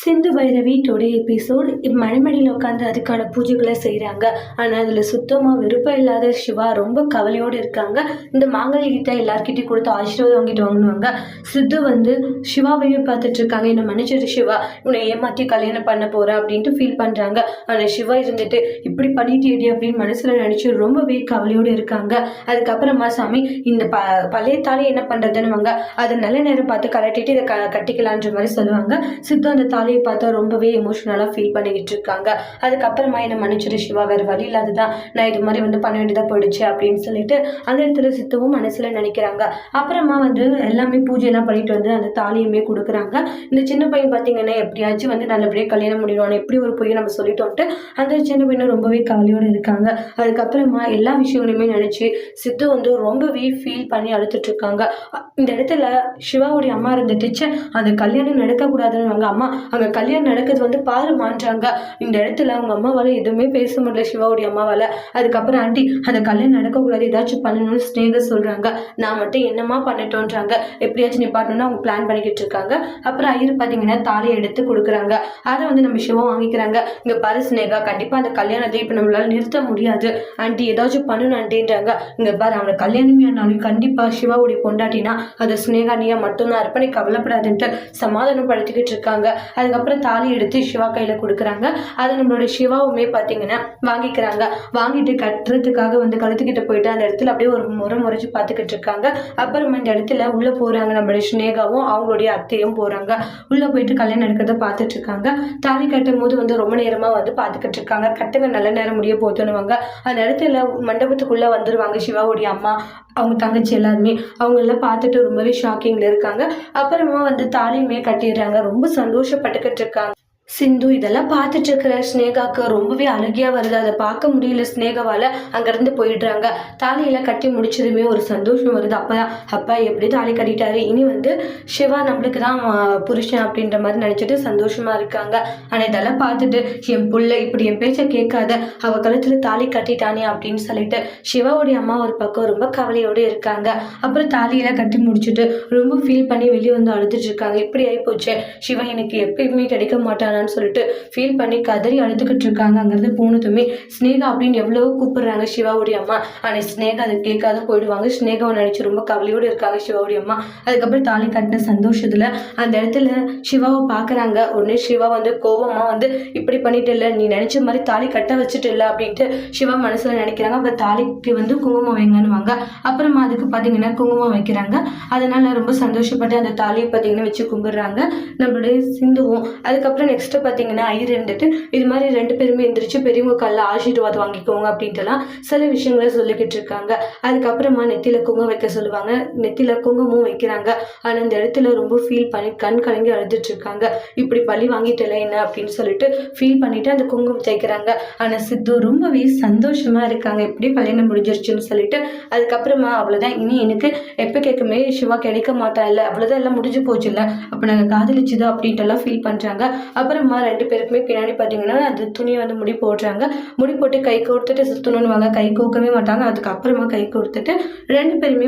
Sindhu Bhairavi today episode மழைமடியில் உட்காந்து அதுக்கான பூஜைகளை செய்கிறாங்க. ஆனால் அதில் சுத்தமாக விருப்பம் இல்லாத சிவா ரொம்ப கவலையோடு இருக்காங்க. இந்த மாங்கல்கிட்ட எல்லார்கிட்டையும் கொடுத்து ஆசீர்வாதம் வாங்கிட்டு வாங்குவாங்க. சித்து வந்து சிவாவையும் பார்த்துட்டு இருக்காங்க. என்னை மன்னிச்சிரு சிவா, உன்னை ஏமாற்றி கல்யாணம் பண்ண போகிறேன் அப்படின்ட்டு ஃபீல் பண்ணுறாங்க. ஆனால் சிவா இருந்துட்டு இப்படி பண்ணிட்டேடி அப்படின்னு மனசில் நினச்சி ரொம்பவே கவலையோடு இருக்காங்க. அதுக்கப்புறமா சாமி இந்த பழைய தாலி என்ன பண்ணுறதுன்னு அதை நல்ல நேரம் பார்த்து கலட்டிட்டு இதை கட்டிக்கலான்ற மாதிரி சொல்லுவாங்க. சித்து அந்த தாலியை பார்த்தா ரொம்பவே எமோஷனலாக ஃபீல் பண்ணிக்கிட்டு இருக்காங்க. அதுக்கப்புறமா என்னை மன்னிச்சிரு சிவா, வேறு வழி இல்லாததான் நான் இது மாதிரி பண்ண வேண்டியதாக போயிடுச்சு அப்படின்னு சொல்லிட்டு அந்த இடத்துல சித்துவும் மனசில் நினைக்கிறாங்க. அப்புறமா எல்லாமே பூஜையெல்லாம் பண்ணிட்டு அந்த தாலியுமே கொடுக்குறாங்க. இந்த சின்ன பையன் பார்த்தீங்கன்னா எப்படியாச்சும் நல்லபடியாக கல்யாணம் முடியணும், எப்படி ஒரு பொய்யை நம்ம சொல்லிட்டோன்ட்டு அந்த சின்ன பையனும் ரொம்பவே கவலையோடு இருக்காங்க. அதுக்கப்புறமா எல்லா விஷயங்களையுமே நினச்சி சித்து ரொம்பவே ஃபீல் பண்ணி அழுத்துட்டு இருக்காங்க. இந்த இடத்துல சிவாவுடைய அம்மா இருந்துட்டுச்சு, அந்த கல்யாணம் நடக்கக்கூடாதுன்னு அம்மா அங்கே கல்யாணம் நடக்குது பாரு மான்றாங்க. இந்த இடத்துல அவங்க அம்மாவால் எதுவுமே பேச முடியல சிவாவுடைய அம்மாவால். அதுக்கப்புறம் ஆண்டி அந்த கல்யாணம் நடக்கக்கூடாது, ஏதாச்சும் பண்ணணும்னு ஸ்னேகா சொல்கிறாங்க. நான் மட்டும் என்னம்மா பண்ணிட்டோன்றாங்க. எப்படியாச்சும் நிப்பாட்டணும்னு அவங்க பிளான் பண்ணிக்கிட்டு இருக்காங்க. அப்புறம் ஐயர் பார்த்தீங்கன்னா தாலியை எடுத்து கொடுக்குறாங்க. அதை நம்ம சிவா வாங்கிக்கிறாங்க. இங்கே பாரு ஸ்னேகா, கண்டிப்பாக அந்த கல்யாணத்தை இப்போ நம்மளால நிறுத்த முடியாது ஆண்டி, ஏதாச்சும் பண்ணணும் ஆண்டின்றாங்க. இங்கே பாரு அவனை கல்யாணமே ஆனாலும் கண்டிப்பாக சிவாவுடைய பொண்டாட்டினா அதை ஸ்னேகா நீயா மட்டும்தான் இருப்பேன், கவலைப்படாதுன்ட்டு சமாதானப்படுத்திக்கிட்டு இருக்காங்க. அதுக்கப்புறம் தாலி எடுத்து சிவா கையில் கொடுக்குறாங்க. அதை நம்மளோட சிவாவுமே பார்த்தீங்கன்னா வாங்கிக்கிறாங்க. வாங்கிட்டு கட்டுறதுக்காக கழுத்துக்கிட்ட போயிட்டு அந்த இடத்துல அப்படியே ஒரு முறைச்சு பார்த்துக்கிட்டு இருக்காங்க. அப்புறமா இந்த இடத்துல உள்ளே போகிறாங்க. நம்மளுடைய ஸ்னேகாவும் அவங்களுடைய அத்தையும் போகிறாங்க. உள்ளே போயிட்டு கல்யாணம் நடக்கிறத பார்த்துட்டு இருக்காங்க. தாலி கட்டும் போது ரொம்ப நேரமாக பார்த்துக்கிட்டு இருக்காங்க. கட்டுங்க நல்ல நேரம் முடிய போதுன்னுவாங்க. அந்த இடத்துல மண்டபத்துக்குள்ளே வந்துடுவாங்க சிவாவுடைய அம்மா, அவங்க தங்கச்சி எல்லாருமே. அவங்க எல்லாம் பார்த்துட்டு ரொம்பவே ஷாக்கிங்கில் இருக்காங்க. அப்புறமா தாலியுமே கட்டிடுறாங்க. ரொம்ப சந்தோஷப்பட்டுக்கிட்டு இருக்காங்க. சிந்து இதெல்லாம் பார்த்துட்டு இருக்கிற ஸ்னேகாவுக்கு ரொம்பவே அழகியாக வருது. அதை பார்க்க முடியல ஸ்னேகாவால். அங்கேருந்து போயிடுறாங்க. தாலியெல்லாம் கட்டி முடிச்சதுமே ஒரு சந்தோஷம் வருது. அப்போதான் அப்பா எப்படி தாலி கட்டிட்டாரு, இனி சிவா நம்மளுக்கு தான் புருஷன் அப்படின்ற மாதிரி நினச்சிட்டு சந்தோஷமாக இருக்காங்க. ஆனால் இதெல்லாம் பார்த்துட்டு என் புள்ள இப்படி என் பேச்சை கேட்காத, அவள் கழுத்தில் தாலி கட்டிட்டானே அப்படின்னு சொல்லிட்டு சிவாவுடைய அம்மா ஒரு பக்கம் ரொம்ப கவலையோடு இருக்காங்க. அப்புறம் தாலியெல்லாம் கட்டி முடிச்சுட்டு ரொம்ப ஃபீல் பண்ணி வெளியே அழுதுட்டு இருக்காங்க. இப்படி ஆகிப்போச்சு, சிவா எனக்கு எப்பயுமே கிடைக்க மாட்டான் சொல்லிட்டு ஃபீல் பண்ணி கதறி அழுதுகிட்டு இருக்காங்க. அங்கிருந்து போனதுமே ஸ்னேகா அப்படின்னு எவ்வளவோ கூப்பிடுறாங்க சிவாவுடைய அம்மா. ஆனால் ஸ்னேகா அதை கேட்காத போயிடுவாங்க. ஸ்னேகாவை நினைச்சு ரொம்ப கவலையோடு இருக்காங்க சிவாவுடைய அம்மா. அதுக்கப்புறம் தாலி கட்டின சந்தோஷத்துல அந்த இடத்துல சிவாவை பார்க்குறாங்க. உடனே சிவா கோபமா இப்படி பண்ணிட்டு இல்லை, நீ நினைச்ச மாதிரி தாலி கட்ட வச்சுட்டு இல்லை அப்படின்ட்டு சிவா மனசுல நினைக்கிறாங்க. அப்புறம் தாலிக்கு குங்குமம் வைங்கன்னுவாங்க. அப்புறமா அதுக்கு பார்த்தீங்கன்னா குங்குமம் வைக்கிறாங்க. அதனால ரொம்ப சந்தோஷப்பட்டு அந்த தாலியை பார்த்தீங்கன்னா வச்சு கும்பிடுறாங்க நம்மளுடைய சிந்துவும். அதுக்கப்புறம் நெக்ஸ்ட் பார்த்தீங்கன்னா ஐயர் இருந்துட்டு இது மாதிரி 2 பேருமே எந்திரிச்சு பெரியவங்க காலில் ஆசீர்வாதம் வாங்கிக்கோங்க அப்படின்ட்டுலாம் சில விஷயங்களை சொல்லிக்கிட்டு இருக்காங்க. அதுக்கப்புறமா நெத்தியில் குங்குமம் வைக்க சொல்லுவாங்க. நெத்தியில் குங்குமம் வைக்கிறாங்க. ஆனால் அந்த இடத்துல ரொம்ப ஃபீல் பண்ணி கண் கலங்கி அழுதுட்டு இருக்காங்க. இப்படி பழி வாங்கிட்டல என்ன அப்படின்னு சொல்லிட்டு ஃபீல் பண்ணிட்டு அந்த குங்குமம் தைக்கிறாங்க. ஆனால் சித்து ரொம்பவே சந்தோஷமா இருக்காங்க, எப்படி கல்யாணம் முடிஞ்சிருச்சுன்னு சொல்லிட்டு. அதுக்கப்புறமா அவ்வளோதான், இனி எனக்கு எப்போ கேட்குமே சிவா கிடைக்க மாட்டா இல்லை, அவ்வளோதான் எல்லாம் முடிஞ்சு போச்சு இல்லை, அப்போ நாங்கள் காதலிச்சுதா அப்படின்ட்டு எல்லாம் ஃபீல் பண்ணுறாங்க. அப்புறமா 2 பேருக்குமே பின்னாடி பார்த்தீங்கன்னா அந்த துணியை முடி போடுறாங்க. முடி போட்டு கை கோர்த்துட்டு சுற்றணுன்னுவாங்க. கை கோக்கவே மாட்டாங்க. அதுக்கப்புறமா கை கோர்த்துட்டு 2 பேருமே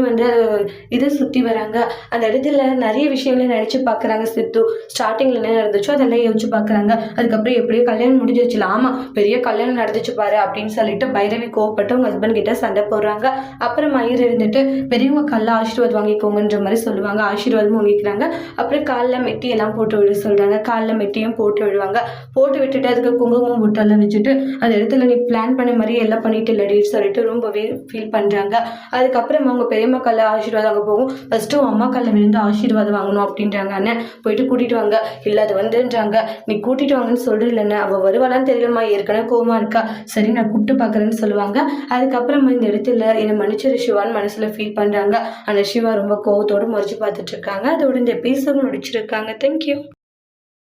இதை சுற்றி வராங்க. அந்த இடத்துல நிறைய விஷயங்களை நினச்சி பார்க்குறாங்க. சித்து ஸ்டார்டிங்கில் என்ன நடந்துச்சோ அதெல்லாம் யோசிச்சு பார்க்குறாங்க. அதுக்கப்புறம் எப்படியோ கல்யாணம் முடிஞ்சிருச்சுல, ஆமாம் பெரிய கல்யாணம் நடந்துச்சு பாரு அப்படின்னு சொல்லிட்டு பைரவி கோவப்பட்டு அவங்க ஹஸ்பண்ட் கிட்ட சண்டை போடுறாங்க. அப்புறம் மயிர் இருந்துட்டு பெரியவங்க காலில் ஆசீர்வாதம் வாங்கிக்கோங்கன்ற மாதிரி சொல்லுவாங்க. ஆசீர்வாதமும் வாங்கிக்கிறாங்க. அப்புறம் காலில் மெட்டி எல்லாம் போட்டு விட சொல்கிறாங்க. காலில் மெட்டியும் போட்டு விடுவாங்க. போட்டு விட்டுட்டு அதுக்கு குங்குமம் பொட்டெல்லாம் வச்சுட்டு அந்த இடத்துல நீ பிளான் பண்ண மாதிரி எல்லாம் பண்ணிட்டு இல்லடின்னு சொல்லிட்டு ரொம்பவே ஃபீல் பண்ணுறாங்க. அதுக்கப்புறமா அவங்க பெரியம்மா காலில் ஆசீர்வாதம் அங்கே போகும். ஃபஸ்ட்டு அம்மா காலில் விழுந்து ஆசீர்வாதம் வாங்கணும் அப்படின்றாங்க. அண்ணன் போயிட்டு கூட்டிகிட்டு வாங்க. இல்லை அது வந்துன்றாங்க. நீ கூட்டிகிட்டு வாங்கன்னு சொல்கிற இல்லைண்ணே, அவள் வருவாளான்னு தெரியலம்மா, ஏற்கனவே கோவமா இருக்கா, சரி நான் கூப்பிட்டு பார்க்குறேன்னு சொல்லுவாங்க. அதுக்கப்புறமா இந்த இடத்துல என்னை மன்னிச்சிரு சிவான்னு மனசில் ஃபீல் பண்ணுறாங்க. ஆனால் சிவா ரொம்ப கோவத்தோடு முறைச்சி பார்த்துட்டு இருக்காங்க. அதோட இந்த எபிசோட் முடிச்சிருக்காங்க. தேங்க்யூ.